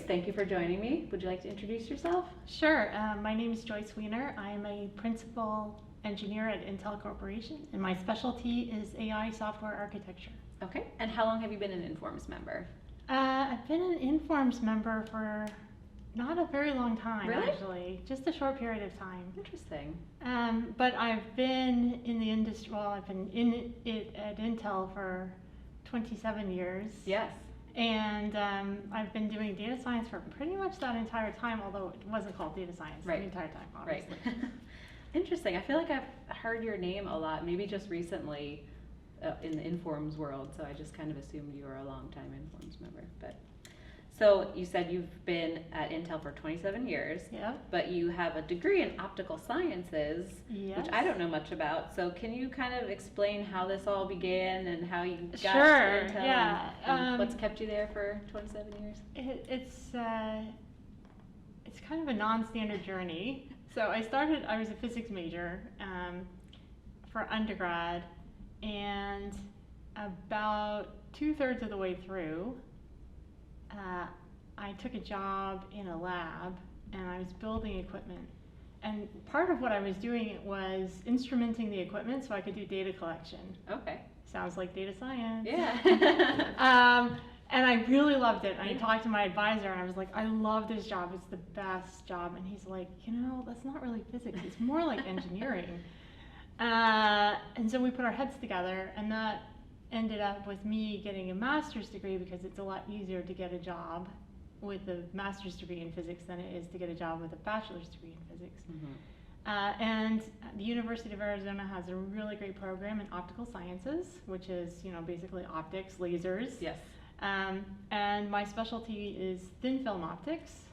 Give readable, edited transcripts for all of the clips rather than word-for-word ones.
thank you for joining me. Would you like to introduce yourself? Sure. My name is Joyce Weiner. I am a principal engineer at Intel Corporation, and my specialty is AI software architecture. Okay. And how long have you been an Informs member? I've been an Informs member for not a very long time, Really? actually. Just a short period of time. Interesting. But I've been in the industry, well, I've been in it at Intel for 27 years. Yes. And I've been doing data science for pretty much that entire time, although it wasn't called data science the entire time, obviously. Right. Interesting. I feel like I've heard your name a lot, maybe just recently in the Informs world, so I just kind of assumed you were a long-time Informs member. But so you said you've been at Intel for 27 years, Yeah. but you have a degree in optical sciences, Yes. which I don't know much about. So can you kind of explain how this all began and how you got Sure, to Intel yeah. and what's kept you there for 27 years? It's kind of a non-standard journey. So I was a physics major for undergrad, and about 2/3 of the way through, I took a job in a lab, and I was building equipment. And part of what I was doing was instrumenting the equipment so I could do data collection. Okay. Sounds like data science. Yeah. And I really loved it. I Yeah. talked to my advisor, and I was like, I love this job. It's the best job. And he's like, that's not really physics. It's more like engineering. And so we put our heads together, and that ended up with me getting a master's degree, because it's a lot easier to get a job with a master's degree in physics than it is to get a job with a bachelor's degree in physics. Mm-hmm. And the University of Arizona has a really great program in optical sciences, which is, basically optics, lasers. Yes. And my specialty is thin film optics.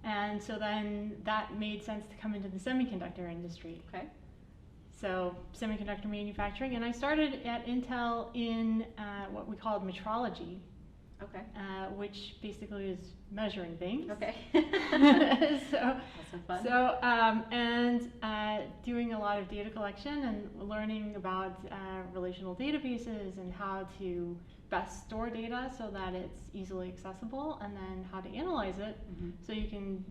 And so then that made sense to come into the semiconductor industry. Okay. So semiconductor manufacturing. And I started at Intel in what we called metrology. Okay. Which basically is measuring things. Okay. So, fun. And doing a lot of data collection and learning about relational databases and how to best store data so that it's easily accessible, and then how to analyze it Mm-hmm. so you can,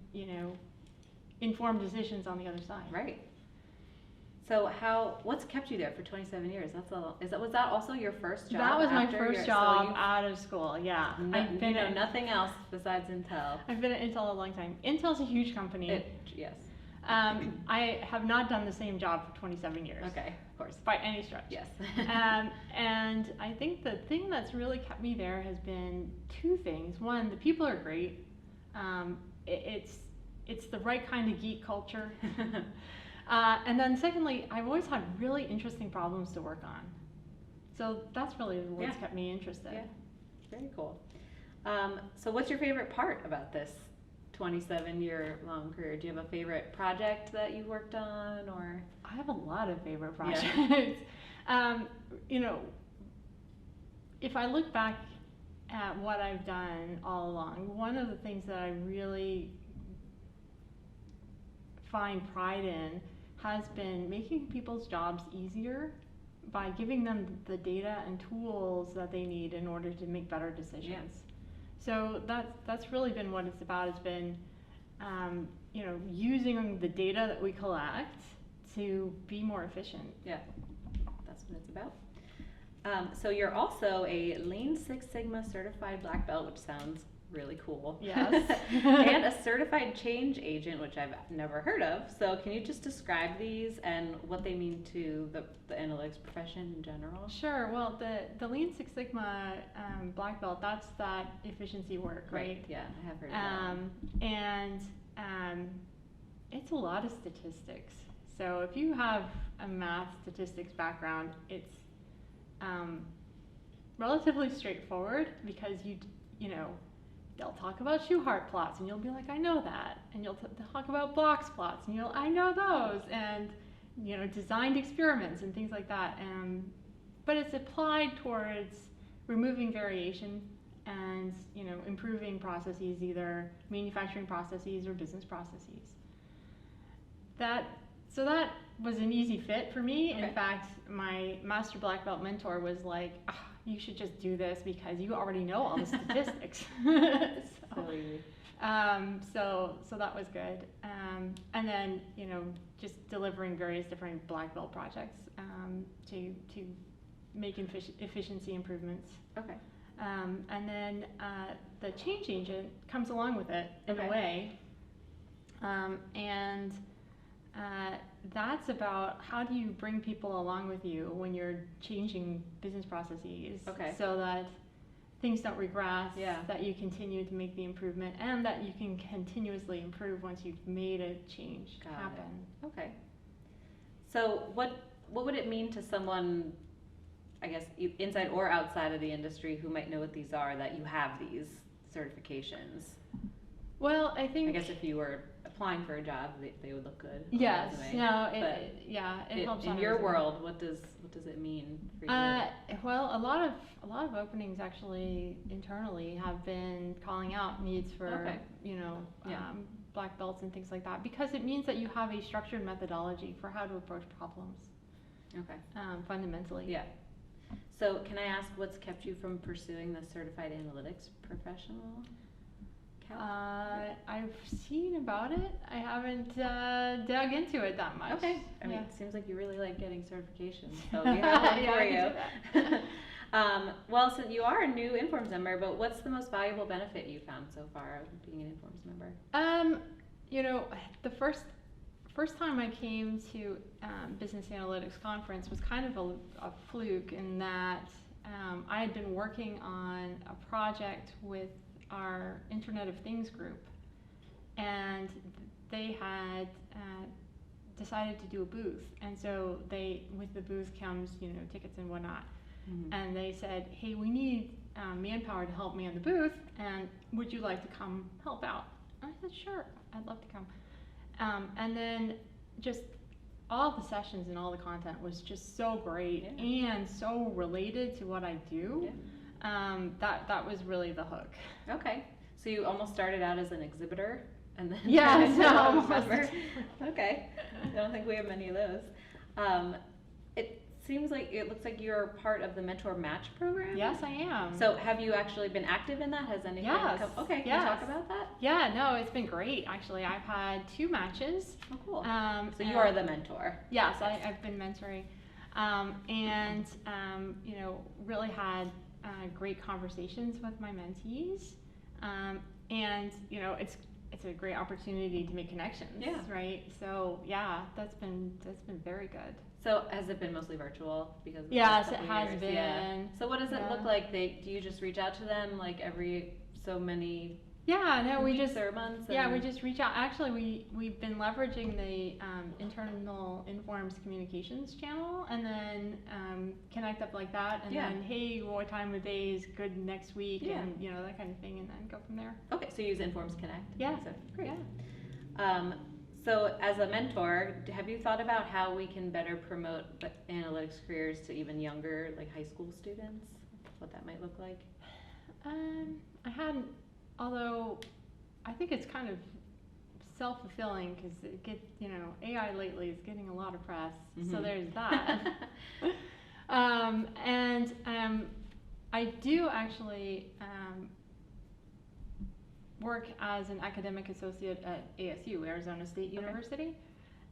inform decisions on the other side. Right. So what's kept you there for 27 years? Was that also your first job? That was my after first job out of school, yeah. I've been at nothing else besides Intel. I've been at Intel a long time. Intel's a huge company. Yes. I have not done the same job for 27 years. Okay, of course. By any stretch. Yes. And I think the thing that's really kept me there has been two things. One, the people are great. It's the right kind of geek culture. And then secondly, I've always had really interesting problems to work on. So that's really what's kept me interested. Yeah, very cool. So what's your favorite part about this 27-year-long career? Do you have a favorite project that you worked on, or? I have a lot of favorite projects. Yeah. If I look back at what I've done all along, one of the things that I really find pride in has been making people's jobs easier by giving them the data and tools that they need in order to make better decisions. Yeah. So that's really been what it's about. It's been using the data that we collect to be more efficient. Yeah, that's what it's about. So you're also a Lean Six Sigma certified black belt, which sounds really cool. Yes. And a certified change agent, which I've never heard of. So can you just describe these and what they mean to the analytics profession in general? Sure. Well, the Lean Six Sigma black belt, that's that efficiency work, right? Yeah, I have heard of that. And it's a lot of statistics. So if you have a math statistics background, it's relatively straightforward, because they'll talk about Shewhart plots, and you'll be like, I know that. And you'll talk about Bloch's plots, and I know those. And, designed experiments and things like that. But it's applied towards removing variation and, improving processes, either manufacturing processes or business processes. So that was an easy fit for me. Okay. In fact, my master black belt mentor was like, you should just do this because you already know all the statistics. Totally. So that was good. And then, just delivering various different black belt projects to make efficiency improvements. Okay. And then the change agent comes along with it in Okay. a way. And that's about how do you bring people along with you when you're changing business processes, Okay. so that things don't regress, Yeah. that you continue to make the improvement, and that you can continuously improve once you've made a change Got it. happen. Okay. So what would it mean to someone, I guess, inside or outside of the industry who might know what these are, that you have these certifications? Well, I think. I guess if you were applying for a job, they would look good. on the Yes. resume. No. But It helps. in on a your resume. world, what does it mean for you? Well, a lot of openings actually internally have been calling out needs for Okay. Yeah. black belts and things like that, because it means that you have a structured methodology for how to approach problems. Okay. Fundamentally. Yeah. So can I ask what's kept you from pursuing the certified analytics professional? I've seen about it. I haven't dug into it that much. Okay. I mean, Yeah. it seems like you really like getting certifications, so we have one Yeah, for I you. can do Well, so you are a new Informs member, but what's the most valuable benefit you found so far of being an Informs member? The first time I came to Business Analytics Conference was kind of a fluke, in that I had been working on a project with our Internet of Things group, and they had decided to do a booth, and so with the booth comes tickets and whatnot. Mm-hmm. And they said, hey, we need manpower to help man the booth, and would you like to come help out? And I said, sure, I'd love to come. And then just all the sessions and all the content was just so great, Yeah. and so related to what I do. Yeah. That was really the hook. Okay. So you almost started out as an exhibitor, and then Yeah, turned into a almost. member. Okay. I don't think we have many of those. It looks like you're part of the Mentor Match program. Yes, I am. So have you actually been active in that? Has anything Yes. come? Okay, can Yes. you talk about that? Yeah, no, it's been great, actually. I've had 2 matches. Oh, cool. So and- you are the mentor. Yes, I've been mentoring, and really had great conversations with my mentees, and it's a great opportunity to make connections. Yeah. Right. So yeah, that's been very good. So has it been mostly virtual because of the Yes, past it couple has years? been. Yeah. So what does it Yeah. look like? Do you just reach out to them like every so many Yeah. No, we weeks just or months? Yeah, we and- just reach out. Actually, we've been leveraging the internal Informs communications channel, and then connect up like that, and Yeah. then hey, what time of day is good next week, Yeah. and that kind of thing, and then go from there. Okay, so you use Informs Connect. Yeah. So, great. Yeah. So as a mentor, have you thought about how we can better promote the analytics careers to even younger, like high school students? What that might look like? I hadn't, although I think it's kind of self-fulfilling, because AI lately is getting a lot of press, so Mhm. there's that. I do actually work as an academic associate at ASU, Arizona State Okay. University,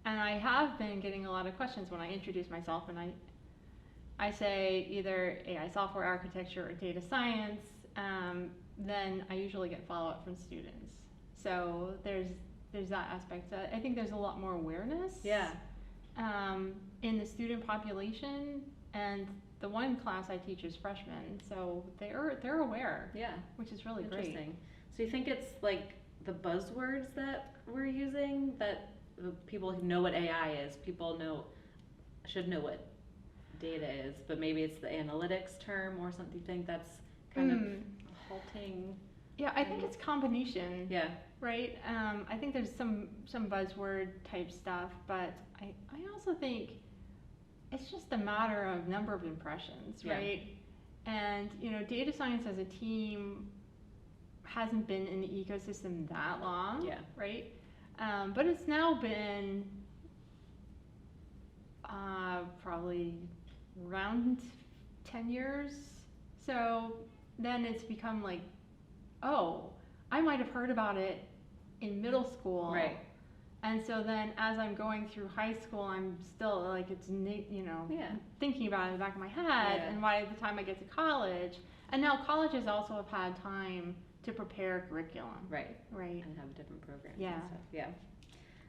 and I have been getting a lot of questions when I introduce myself, and I say either AI software architecture or data science. Then I usually get follow-up from students. So there's that aspect. I think there's a lot more awareness. Yeah. In the student population, and the one class I teach is freshmen, so they're aware, Yeah. which is really great. Interesting. So you think it's like the buzzwords that we're using, that the people who know what AI is, should know what data is, but maybe it's the analytics term or something. Do you think that's kind of halting? Yeah, I think it's combination. Yeah. Right. I think there's some buzzword type stuff, but I also think it's just a matter of number of impressions, Yeah. right? And data science as a team hasn't been in the ecosystem that long, Yeah. right? But it's now been probably around 10 years. So then it's become like, oh, I might have heard about it in middle school. Right. And so then as I'm going through high school, I'm still like, it's, you know, Yeah. thinking about it in the back of my head. Yeah. And by the time I get to college, and now colleges also have had time to prepare curriculum. Right. Right. And have different programs Yeah. and stuff. Yeah.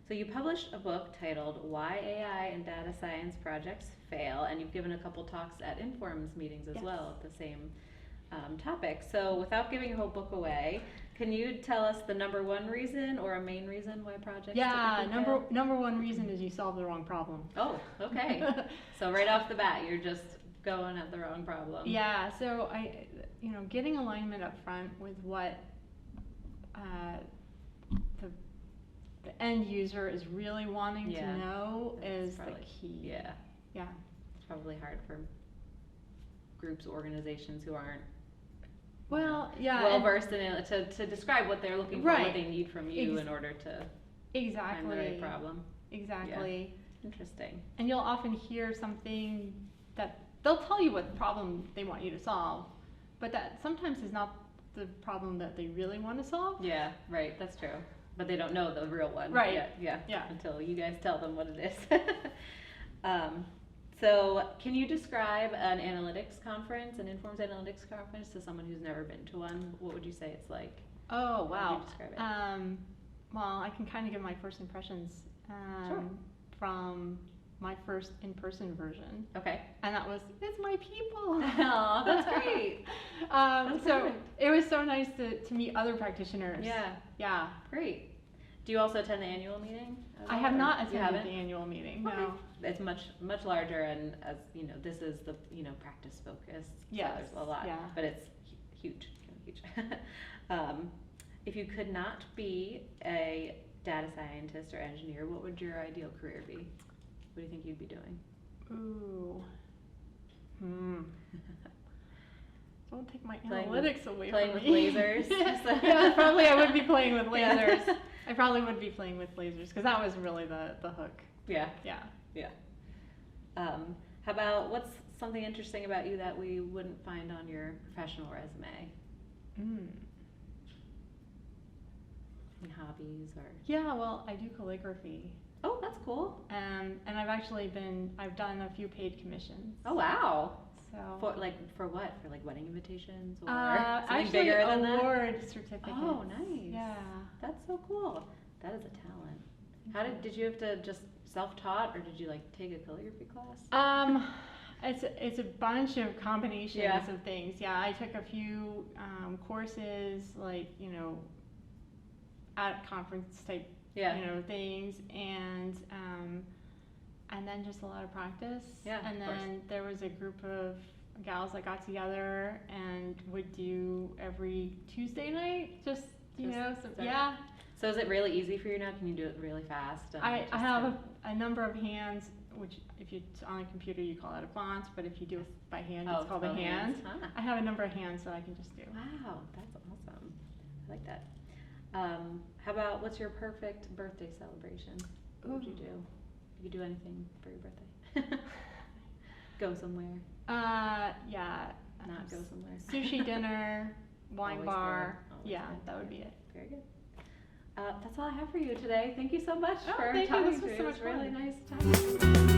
So you published a book titled Why AI and Data Science Projects Fail, and you've given a couple talks at Informs meetings as Yes. well at the same topic. So without giving your whole book away, can you tell us the number one reason or a main reason why projects Yeah, typically fail? number one reason is you solve the wrong problem. Oh, okay. So right off the bat, you're just going at the wrong problem. Yeah, so getting alignment up front with what the end user is really wanting Yeah. to know That's is the probably- key. Yeah. Yeah. It's probably hard for groups, organizations who aren't Well, yeah. well and- versed in it to describe what they're looking for, Right. what they need from you in order to find Exactly. the right problem. Exactly. Interesting. And you'll often hear something that they'll tell you what problem they want you to solve, but that sometimes is not the problem that they really want to solve. Yeah, right, that's true. But they don't know the real one Right. yet, yeah, Yeah. until you guys tell them what it is. So can you describe an analytics conference, an Informs Analytics conference, to someone who's never been to one? What would you say it's like? Oh, How would wow. you describe it? Well, I can kind of give my first impressions Sure. from my first in-person version, Okay. and that was, it's my people. Oh, that's great. That's so perfect. it was so nice to meet other practitioners. Yeah, Yeah. great. Do you also attend the annual meeting? as I well, have or not you attended haven't? the annual meeting, Okay. no. It's much larger, and as you know, this is the practice focused. Yes, So there's a lot, yeah. but it's huge, huge. If you could not be a data scientist or engineer, what would your ideal career be? What do you think you'd be doing? Ooh. Don't take my Playing analytics away playing from with me. lasers. Yeah, probably I would be playing with Yeah. lasers. I probably would be playing with lasers because that was really the hook. Yeah, Yeah. yeah. How about what's something interesting about you that we wouldn't find on your professional resume? Any hobbies or? Yeah, well, I do calligraphy. Oh, that's cool. And I've done a few paid commissions. Oh wow. So For what? For like wedding invitations or something actually bigger than that? award certificates. Oh, nice. Yeah. That's so cool. That is a talent. How did you have to just self-taught, or did you like take a calligraphy class? It's a bunch of combinations Yeah. of things. Yeah, I took a few courses, like, at conference type, Yeah. things, and then just a lot of practice. Yeah, And of course. then there was a group of gals that got together and would do every Tuesday night, just Just- yeah. So is it really easy for you now? Can you do it really fast? and I just have kind a number of hands, which if it's on a computer you call it a font, but if you do it by hand, Oh, it's called a hand. Ah. I have a number of hands that I can just do. Wow, that's awesome. I like that. How about what's your perfect birthday celebration? What would you Ooh. do? If you could do anything for your birthday. Go somewhere. Yeah. Not go somewhere. Sushi dinner, wine Always bar. good, always Yeah, good. that would be it. Very good. That's all I have for you today. Thank you so much Oh, for thank you. talking This to was me. so It much was really fun. nice talking to you.